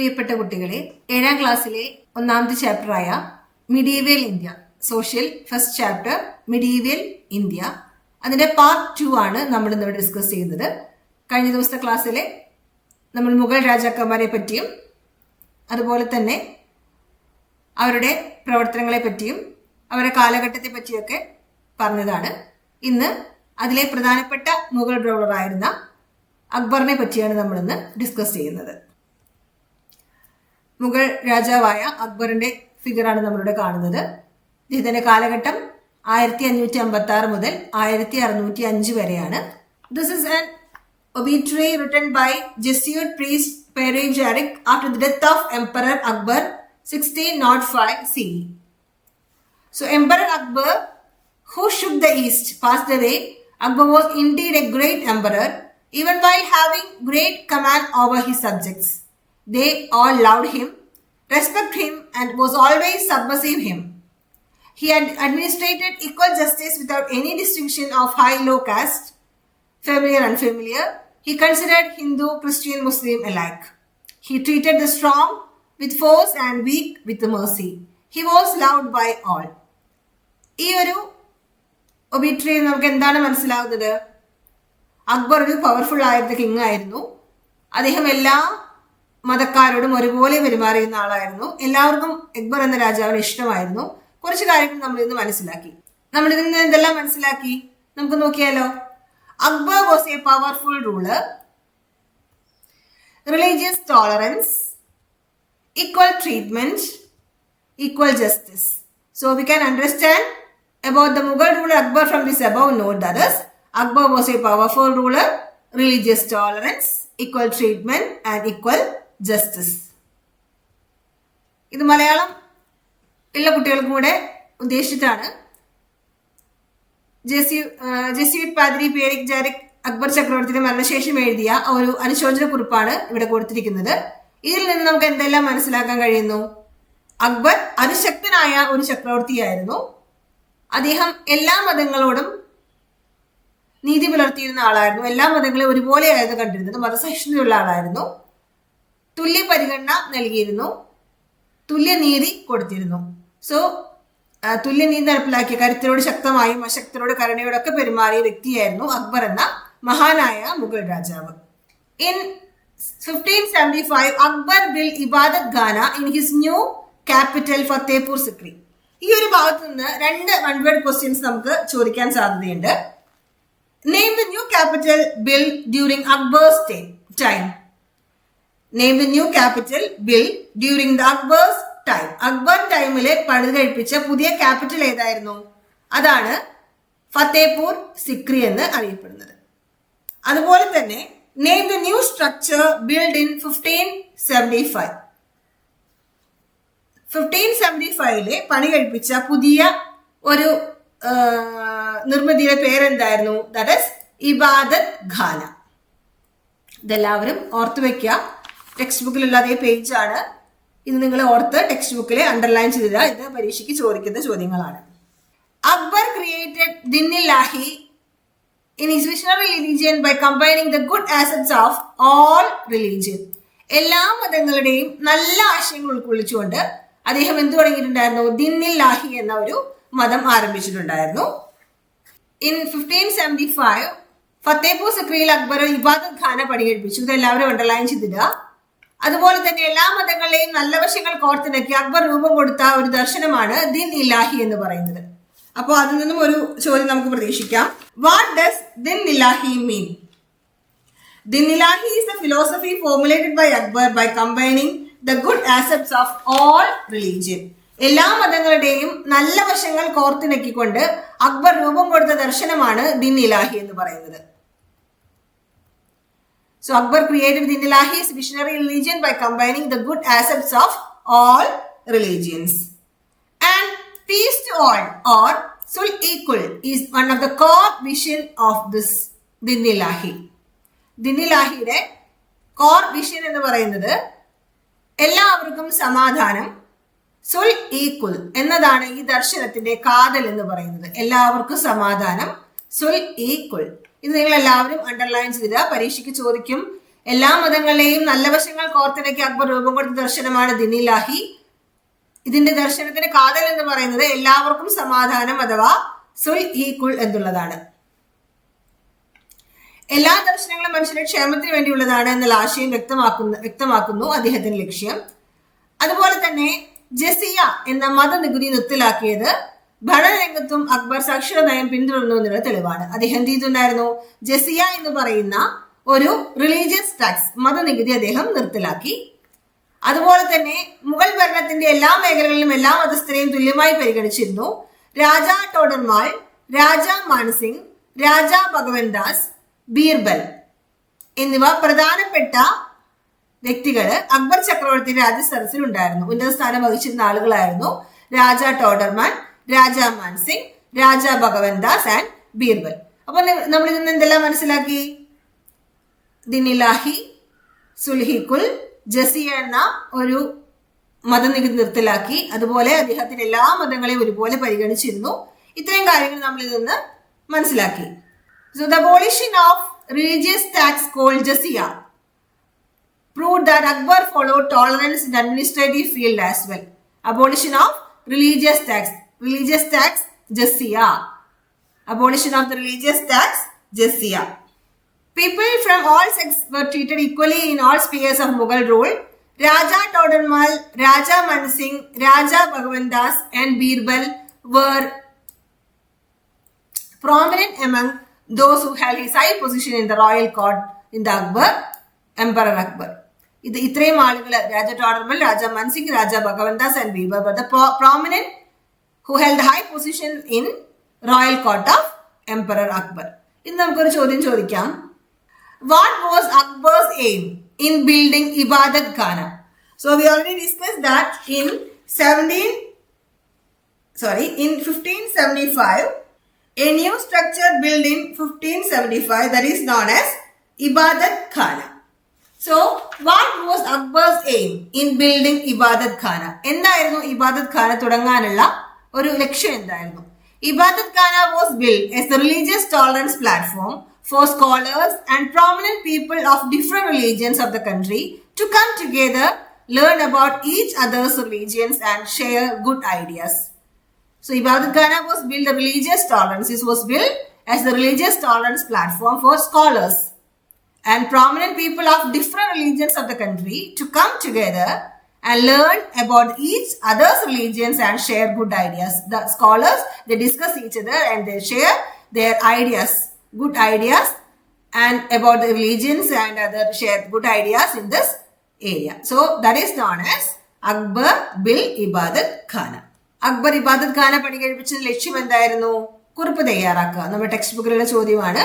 പ്രിയപ്പെട്ട കുട്ടികളെ, 7ാം ക്ലാസ്സിലെ ഒന്നാമത്തെ ചാപ്റ്ററായ medieval India, social first chapter medieval India, അതിന്റെ പാർട്ട് 2 ആണ് നമ്മൾ ഇന്നിവിടെ ഡിസ്കസ് ചെയ്യുന്നത്. കഴിഞ്ഞ ദിവസത്തെ ക്ലാസ്സിൽ നമ്മൾ മുഗൾ രാജാക്കന്മാരെ പറ്റിയും അതുപോലെ തന്നെ അവരുടെ പ്രവർത്തനങ്ങളെ പറ്റിയും അവരുടെ കാലഘട്ടത്തെ പറ്റിയൊക്കെ പറഞ്ഞതാണ്. ഇന്ന് അതിലെ പ്രധാനപ്പെട്ട മുഗൾ റൂളറായിരുന്ന അക്ബറിനെ പറ്റിയാണ് നമ്മൾ ഇന്ന് ഡിസ്കസ് ചെയ്യുന്നത്. മുഗൾ രാജാവായ അക്ബറിന്റെ ഫിഗറാണ് നമ്മളിവിടെ കാണുന്നത്. ഇതിന്റെ കാലഘട്ടം 1556 മുതൽ 1605 വരെയാണ്. This is an obituary written by Jesuit priest Pere Jarrick after the death of Emperor Akbar 1605 CE. So Emperor Akbar, who shook the east, passed away. Akbar was indeed a great emperor, even while having great command over his subjects. They all loved him, respected him, and was always submissive him. He had administrated equal justice without any distinction of high-low caste, familiar, unfamiliar. He considered Hindu, Christian, Muslim alike. He treated the strong with force and weak with mercy. He was loved by all. ഈ ഒരു ഒബിട്രി നമുക്ക് എന്താണ് മനസ്സിലാവുന്നത്? അക്ബർ ഒരു powerful ആയിരുന്ന king ആയിരുന്നു. അദ്ദേഹം എല്ലാ മതക്കാരോടും ഒരുപോലെ പെരുമാറിയുന്ന ആളായിരുന്നു. എല്ലാവർക്കും അക്ബർ എന്ന രാജാവിന് ഇഷ്ടമായിരുന്നു. കുറച്ച് കാര്യങ്ങൾ നമ്മൾ ഇന്ന് മനസ്സിലാക്കി. നമ്മൾ ഇതിൽ നിന്ന് എന്തെല്ലാം മനസ്സിലാക്കി നമുക്ക് നോക്കിയാലോ. Akbar was a powerful ruler, religious tolerance, equal treatment, equal justice. So we can understand about the Mughal ruler Akbar from this above note that is, Akbar was a powerful ruler, religious tolerance, equal treatment and equal justice. ഇത് മലയാളം എല്ലാ കുട്ടികൾക്കും കൂടെ ഉദ്ദേശിച്ചിട്ടാണ് Jesuit പാദ്രി പേരെ ജാരിക് അക്ബർ ചക്രവർത്തിയുടെ മരണശേഷം എഴുതിയ ഒരു അനുശോചന കുറിപ്പാണ് ഇവിടെ കൊടുത്തിരിക്കുന്നത്. ഇതിൽ നിന്ന് നമുക്ക് എന്തെല്ലാം മനസ്സിലാക്കാൻ കഴിയുന്നു? അക്ബർ അതിശക്തനായ ഒരു ചക്രവർത്തിയായിരുന്നു. അദ്ദേഹം എല്ലാ മതങ്ങളോടും നീതി പുലർത്തിയിരുന്ന ആളായിരുന്നു. എല്ലാ മതങ്ങളെയും ഒരുപോലെയായിരുന്നു കണ്ടിരുന്നത്. മതസഹിഷ്ണുതയുള്ള ആളായിരുന്നു. തുല്യ പരിഗണന നൽകിയിരുന്നു. തുല്യനീതി കൊടുത്തിരുന്നു. സോ തുല്യനീതി നടപ്പിലാക്കിയ, കരുത്തരോട് ശക്തമായും അശക്തരോട് കരുണയോടൊക്കെ പെരുമാറിയ വ്യക്തിയായിരുന്നു അക്ബർ എന്ന മഹാനായ മുഗൾ രാജാവ്. In 1575 Akbar built Ibadat Khana in his new capital Fatehpur Sikri. ഈ ഒരു ഭാഗത്ത് നിന്ന് 2 1-word ക്വസ്റ്റ്യൻസ് നമുക്ക് ചോദിക്കാൻ സാധ്യതയുണ്ട്. Name the new capital built during Akbar's time. Name the new capital built during the Akbar's time. Akbar ടൈമില് പണിത് കഴിപ്പിച്ച പുതിയ ക്യാപിറ്റൽ ഏതായിരുന്നു? അതാണ് ഫത്തേപൂർ സിക്രി എന്ന് അറിയപ്പെടുന്നത്. അതുപോലെ തന്നെ name the new structure build in 1575. 1575 പണി കഴിപ്പിച്ച പുതിയ ഒരു നിർമ്മിതിയുടെ പേരെന്തായിരുന്നു? ദാറ്റ് ഈസ് ഇബാദത്ത് ഖാന. ഇതെല്ലാവരും ഓർത്തു വെക്കുക. ടെക്സ്റ്റ് ബുക്കിലുള്ള അതേ പേജാണ്. ഇത് നിങ്ങൾ ഓർത്ത് ടെക്സ്റ്റ് ബുക്കിൽ അണ്ടർലൈൻ ചെയ്തില്ല. ഇത് പരീക്ഷയ്ക്ക് ചോദിക്കുന്ന ചോദ്യങ്ങളാണ്. Akbar created Din i Ilahi in his visionary religion by combining the good assets of all religion. എല്ലാ മതങ്ങളുടെയും നല്ല ആശയങ്ങൾ ഉൾക്കൊള്ളിച്ചുകൊണ്ട് അദ്ദേഹം എന്ത് തുടങ്ങിയിട്ടുണ്ടായിരുന്നു? ദിൻ-ഇ-ലാഹി എന്ന ഒരു മതം ആരംഭിച്ചിട്ടുണ്ടായിരുന്നു. ഇൻ 1575 ഫത്തേപൂർ സിക്രിയിൽ അക്ബർ ഇബാദത്ത് ഖാന പണികഴിപ്പിച്ചു. ഇതെല്ലാവരും അണ്ടർലൈൻ ചെയ്തിടുക. അതുപോലെ തന്നെ എല്ലാ മതങ്ങളെയും നല്ല വശങ്ങൾ കോർത്തിണക്കി അക്ബർ രൂപം കൊടുത്ത ഒരു ദർശനമാണ് ദിൻ-ഇ-ലാഹി എന്ന് പറയുന്നത്. അപ്പോൾ അതിൽ നിന്നും ഒരു ചോദ്യം നമുക്ക് പ്രതീക്ഷിക്കാം. What does Din i Ilahi mean? Din i Ilahi is the philosophy formulated by Akbar by combining the good assets of all religion. എല്ലാ മതങ്ങളുടെയും നല്ല വശങ്ങൾ കോർത്തിണക്കിക്കൊണ്ട് അക്ബർ രൂപം കൊടുത്ത ദർശനമാണ് ദിൻ-ഇ-ലാഹി എന്ന് പറയുന്നത്. So Akbar created Din-i-Lahi's visionary religion by combining the good aspects of all religions. And peace to all or sul equal is one of the core vision of this Din-i-Lahi. Din-i-Lahiയുടെ കോർ വിഷൻ എന്ന് പറയുന്നത് എല്ലാവർക്കും സമാധാനം, സുൽ equal എന്നതാണ് ഈ ദർശനത്തിന്റെ കാതൽ എന്ന് പറയുന്നത്. എല്ലാവർക്കും സമാധാനം, സുൽ ഈക്വൽ. ഇത് നിങ്ങൾ എല്ലാവരും അണ്ടർലൈൻ ചെയ്തിട്ട് പരീക്ഷയ്ക്ക് ചോദിക്കും. എല്ലാ മതങ്ങളെയും നല്ല വശങ്ങൾ കോർത്തിണക്കി അക്ബർ രൂപം കൊടുത്ത ദർശനമാണ് ദിൻ-ഇ-ഇലാഹി. ഇതിന്റെ ദർശനത്തിന് കാതൽ എന്ന് പറയുന്നത് എല്ലാവർക്കും സമാധാനം അഥവാ സുൽ-ഇ-കുൽ എന്നുള്ളതാണ്. എല്ലാ ദർശനങ്ങളും മനുഷ്യന്റെ ക്ഷേമത്തിന് വേണ്ടിയുള്ളതാണ് എന്നുള്ള ആശയം വ്യക്തമാക്കുന്നു അദ്ദേഹത്തിന്റെ ലക്ഷ്യം. അതുപോലെ തന്നെ ജസിയ എന്ന മതനികുതി നിർത്തലാക്കിയത് ഭരണരംഗത്തും അക്ബർ സാക്ഷര നയം പിന്തുടർന്നു എന്നുള്ള തെളിവാണ്. അദ്ദേഹം എന്ത് ചെയ്തിട്ടുണ്ടായിരുന്നു? ജസിയ എന്ന് പറയുന്ന ഒരു റിലീജിയസ് ടാക്സ് മതനികുതി അദ്ദേഹം നിർത്തലാക്കി. അതുപോലെ തന്നെ മുഗൾ ഭരണത്തിന്റെ എല്ലാ മേഖലകളിലും എല്ലാ മതസ്ഥരെയും തുല്യമായി പരിഗണിച്ചിരുന്നു. രാജാ ടോഡർമാൾ, രാജാ മാൻസിംഗ്, രാജാ ഭഗവൻദാസ്, ബീർബൽ എന്നിവ പ്രധാനപ്പെട്ട വ്യക്തികള് അക്ബർ ചക്രവർത്തിയുടെ രാജസദസ്സിൽ ഉണ്ടായിരുന്നു. ഉന്നത സ്ഥാനം വഹിച്ചിരുന്ന ആളുകളായിരുന്നു രാജാ ടോഡർമാൻ, രാജാ മാൻസിംഗ്, രാജാ ഭഗവൻദാസ് ആൻഡ് ബീർബൽ. അപ്പൊ നമ്മൾ ഇതിൽ എന്തെല്ലാം മനസ്സിലാക്കി? ദിൻ-ഇ-ഇലാഹി, സുൽ-ഇ-കുൽ, ജസിയ എന്ന ഒരു മതനികുതി നിർത്തലാക്കി. അതുപോലെ അദ്ദേഹത്തിന് എല്ലാ മതങ്ങളെയും ഒരുപോലെ പരിഗണിച്ചിരുന്നു. ഇത്രയും കാര്യങ്ങൾ നമ്മൾ ഇതിൽ നിന്ന് മനസ്സിലാക്കി. So the abolition of religious tax called Jizya proved that Akbar followed tolerance in the administrative field as well. Abolition of religious tax, Jizya. Abolition of the religious tax, Jizya. People from all sects were treated equally in all spheres of Mughal rule. Raja Todarmal, Raja Mansingh, Raja Bhagwandas and Birbal were prominent among those who held his high position in the royal court in the Emperor Akbar. ഇത് ഇത്രയും ആളുകൾ Raja Todarmal, Raja Man Singh, Raja Bhagwan Das and Birbal were the prominent who held the high position in royal court of Emperor Akbar. ഇന്ന് നമുക്കൊരു ചോദ്യം ചോദിക്കാം. What was Akbar's aim in building Ibadat Khana? So we already discussed that in 1575 a new structure built in 1575 that is known as Ibadat Khana. So what was Akbar's aim in building Ibadat Khana? എന്തായിരുന്നു ഇബാദത്ത് ഖാന തുടങ്ങാനുള്ള ഒരു ലക്ഷ്യം എന്തായിരുന്നു? Ibadat Khana was built as the religious tolerance platform for scholars and prominent people of different religions of the country to come together, learn about each other's religions and share good ideas. So Ibadat Khana was built the religious tolerance. This was built as the religious tolerance platform for scholars and prominent people of different religions of the country to come together and learn about each other's religions and share good ideas. The scholars, they discuss each other and they share their ideas, good ideas and about the religions and other share good ideas in this area. So that is known as Akbar built Ibadat Khana. Akbar ഇബാദത്ത് ഖാന പണി കഴിപ്പിച്ചത് ലക്ഷ്യം എന്തായിരുന്നു? കുറിപ്പ് തയ്യാറാക്കുക. നമ്മുടെ text ബുക്കിലുള്ള ചോദ്യമാണ്.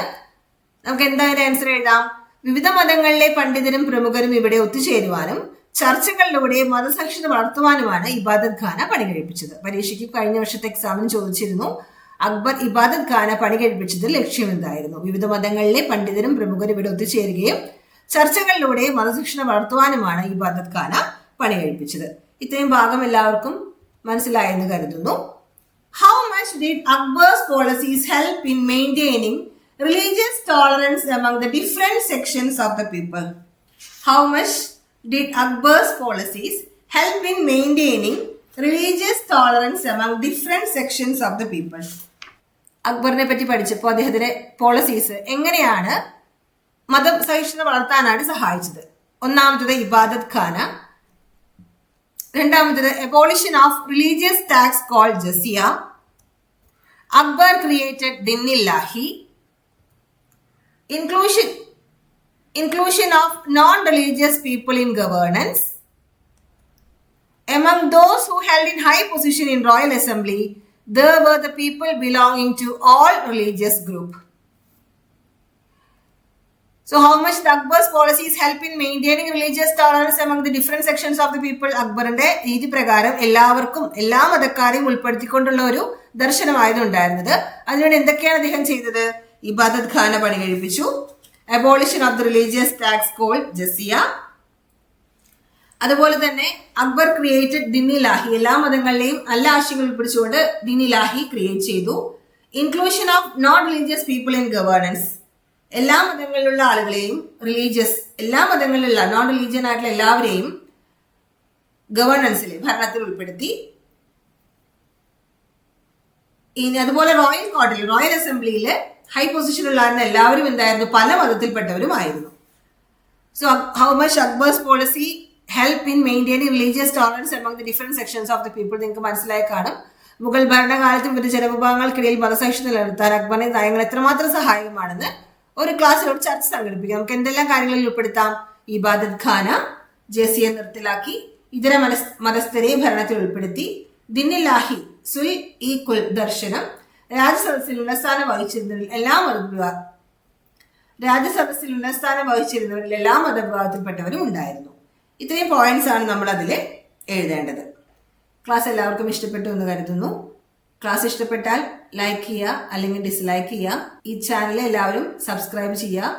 നമുക്ക് എന്തായാലും ആൻസർ എഴുതാം. വിവിധ മതങ്ങളിലെ പണ്ഡിതരും പ്രമുഖരും ഇവിടെ ഒത്തുചേരുവാനും ചർച്ചകളിലൂടെ മതസാക്ഷ്യത വളർത്തുവാനുമാണ് ഇബാദത്ത് ഖാന പണി കഴിപ്പിച്ചത്. പരീക്ഷയ്ക്ക് കഴിഞ്ഞ വർഷത്തെ എക്സാമിന് ചോദിച്ചിരുന്നു, അക്ബർ ഇബാദത്ത് ഖാന പണി കഴിപ്പിച്ചത് ലക്ഷ്യം എന്തായിരുന്നു? വിവിധ മതങ്ങളിലെ പണ്ഡിതരും പ്രമുഖരും ഇവിടെ ഒത്തുചേരുകയും ചർച്ചകളിലൂടെ മതശിക്ഷണ വളർത്തുവാനുമാണ് ഇബാദത്ത് ഖാന പണി കഴിപ്പിച്ചത്. ഇത്രയും ഭാഗം എല്ലാവർക്കും മനസ്സിലായെന്ന് കരുതുന്നു. How much did Akbar's policies help in maintaining religious tolerance among the different sections of the people? How much did Akbar's policies help in maintaining religious tolerance among different sections of the people? അക്ബറിനെ പറ്റി പഠിച്ചപ്പോൾ അദ്ദേഹത്തിന്റെ policies എങ്ങനെയാണ് മതസഹിഷ്ണുത വളർത്താനാണ് സഹായിച്ചത്? ഒന്നാമത്തത് ഇബാദത്ത് ഖാന, രണ്ടാമത്തത് abolition of religious tax called Jizya. Akbar created Din-i-Ilahi. Inclusion of non-religious people in governance. Among those who held in high position in royal assembly, there were the people belonging to all religious group. So how much the Akbar's policies help in maintaining religious tolerance among the different sections of the people? അക്ബറിന്റെ രീതി പ്രകാരം എല്ലാവർക്കും എല്ലാ മതക്കാരെയും ഉൾപ്പെടുത്തിക്കൊണ്ടുള്ള ഒരു ദർശനമായിരുന്നു ഉണ്ടായിരുന്നത്. അതിനുവേണ്ടി എന്തൊക്കെയാണ് അദ്ദേഹം ചെയ്തത്? ഇബാദത്ത് ഖാന പണി കഴിപ്പിച്ചു. Abolition of the religious tax called jizya. അതുപോലെ തന്നെ അക്ബർ ക്രിയേറ്റഡ് ദിൻ-ഇ-ഇലാഹി, എല്ലാ മതങ്ങളിലെയും നല്ല ആശയങ്ങൾ ഉൾപ്പെടുത്തിച്ചുകൊണ്ട് ദിൻ-ഇ-ഇലാഹി ക്രിയേറ്റ് ചെയ്തു. Inclusion of non religious people in governance, എല്ലാ മതങ്ങളിലുള്ള ആളുകളെയും എല്ലാ മതങ്ങളിലുള്ള നോൺ റിലീജിയൻ ആയിട്ടുള്ള എല്ലാവരെയും ഗവേണൻസിൽ ഭരണത്തിൽ ഉൾപ്പെടുത്തി. ഇനി അതുപോലെ റോയൽ അസംബ്ലിയിൽ ഹൈ പൊസിഷനിലുണ്ടായിരുന്ന എല്ലാവരും എന്തായിരുന്നു, പല മതത്തിൽപ്പെട്ടവരുമായിരുന്നു. So how much Akbar's policy help in maintaining religious tolerance among the different sections of the people നിങ്ങൾക്ക് മനസ്സിലായി കാണും. മുഗൾ ഭരണകാലത്തും ഇവരുടെ ജനവിഭാഗങ്ങൾക്കിടയിൽ മതസഹിഷ്ണുത നിലനിർത്താൻ അക്ബറിന്റെ നയങ്ങൾ എത്രമാത്രം സഹായകമാണെന്ന് ഒരു ക്ലാസ്സിലോട് ചർച്ച സംഘടിപ്പിക്കാം. നമുക്ക് എന്തെല്ലാം കാര്യങ്ങളിൽ ഉൾപ്പെടുത്താം? ഇബാദത്ത് ഖാന, ജസിയ നിർത്തലാക്കി, ഇതര മതസ്ഥരെ ഭരണത്തിൽ ഉൾപ്പെടുത്തി, ദിന്നില്ലാഹി സുൽ ഈ കുൽ ദർശനം, രാജസദസ്സിൽ ഉന്നസ്ഥാനം വഹിച്ചിരുന്നവരിൽ എല്ലാ മതവിഭാഗത്തിൽപ്പെട്ടവരും ഉണ്ടായിരുന്നു. ഇത്രയും പോയിന്റ്സ് ആണ് നമ്മൾ അതിൽ എഴുതേണ്ടത്. ക്ലാസ് എല്ലാവർക്കും ഇഷ്ടപ്പെട്ടു എന്ന് കരുതുന്നു. ക്ലാസ് ഇഷ്ടപ്പെട്ടാൽ ലൈക്ക് ചെയ്യുക അല്ലെങ്കിൽ ഡിസ്ലൈക്ക് ചെയ്യുക. ഈ ചാനൽ എല്ലാവരും സബ്സ്ക്രൈബ് ചെയ്യുക.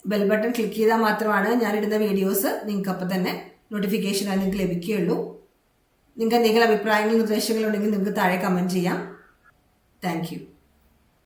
ബെൽ ബട്ടൺ ക്ലിക്ക് ചെയ്താൽ മാത്രമാണ് ഞാനിടുന്ന വീഡിയോസ് നിങ്ങൾക്ക് അപ്പം തന്നെ നോട്ടിഫിക്കേഷനായി നിങ്ങൾക്ക് ലഭിക്കുകയുള്ളൂ. നിങ്ങൾക്ക് എന്തെങ്കിലും അഭിപ്രായങ്ങളും നിർദ്ദേശങ്ങളും ഉണ്ടെങ്കിൽ നിങ്ങൾക്ക് താഴെ കമൻറ്റ് ചെയ്യാം. Thank you.